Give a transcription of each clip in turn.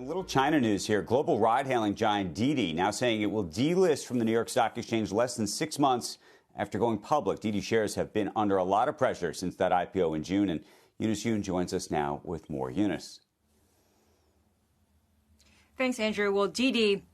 little China news here. Global ride-hailing giant Didi now saying it will delist from the New York Stock Exchange less than 6 months after going public. Didi shares have been under a lot of pressure since that IPO in June. And Eunice Yoon joins us now with more. Eunice. Thanks, Andrew. Well, Didi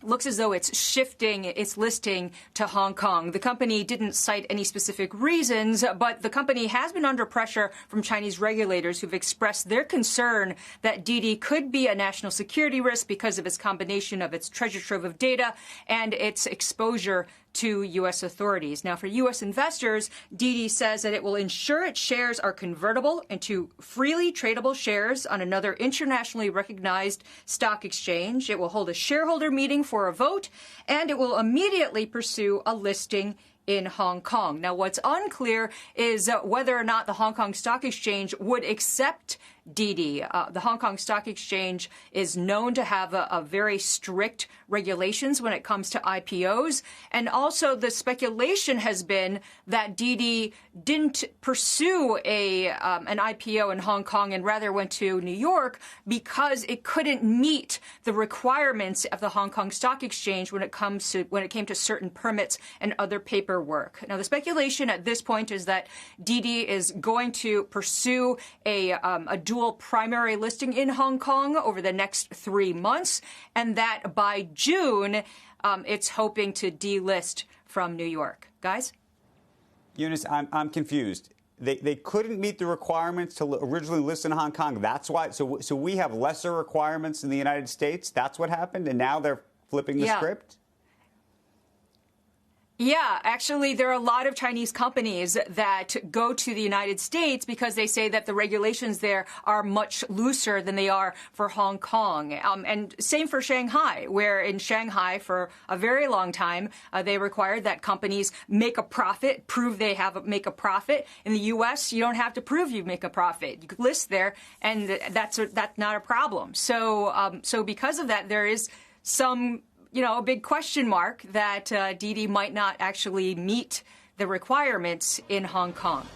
looks as though it's shifting its listing to Hong Kong. The company didn't cite any specific reasons, but the company has been under pressure from Chinese regulators who've expressed their concern that Didi could be a national security risk because of its combination of its treasure trove of data and its exposure to U.S. authorities. Now, for U.S. investors, Didi says that it will ensure its shares are convertible into freely tradable shares on another internationally recognized stock exchange. It will hold a shareholder meeting for a vote, and it will immediately pursue a listing in Hong Kong. Now, what's unclear is whether or not the Hong Kong Stock Exchange would accept Didi. The Hong Kong Stock Exchange is known to have a very strict regulations when it comes to IPOs. And also the speculation has been that Didi didn't pursue an IPO in Hong Kong and rather went to New York because it couldn't meet the requirements of the Hong Kong Stock Exchange when it came to certain permits and other paperwork. Now, the speculation at this point is that Didi is going to pursue a dual primary listing in Hong Kong over the next 3 months, and that by June, it's hoping to delist from New York. Guys? Eunice, I'm confused. They couldn't meet the requirements to originally list in Hong Kong. That's why. So we have lesser requirements in the United States. That's what happened. And now they're flipping the script. Yeah, actually, there are a lot of Chinese companies that go to the United States because they say that the regulations there are much looser than they are for Hong Kong. And same for Shanghai, where in Shanghai for a very long time, they required that companies make a profit, prove they make a profit. In the U.S., you don't have to prove you make a profit. You could list there, and that's not a problem. So because of that, there is some a big question mark that Didi might not actually meet the requirements in Hong Kong.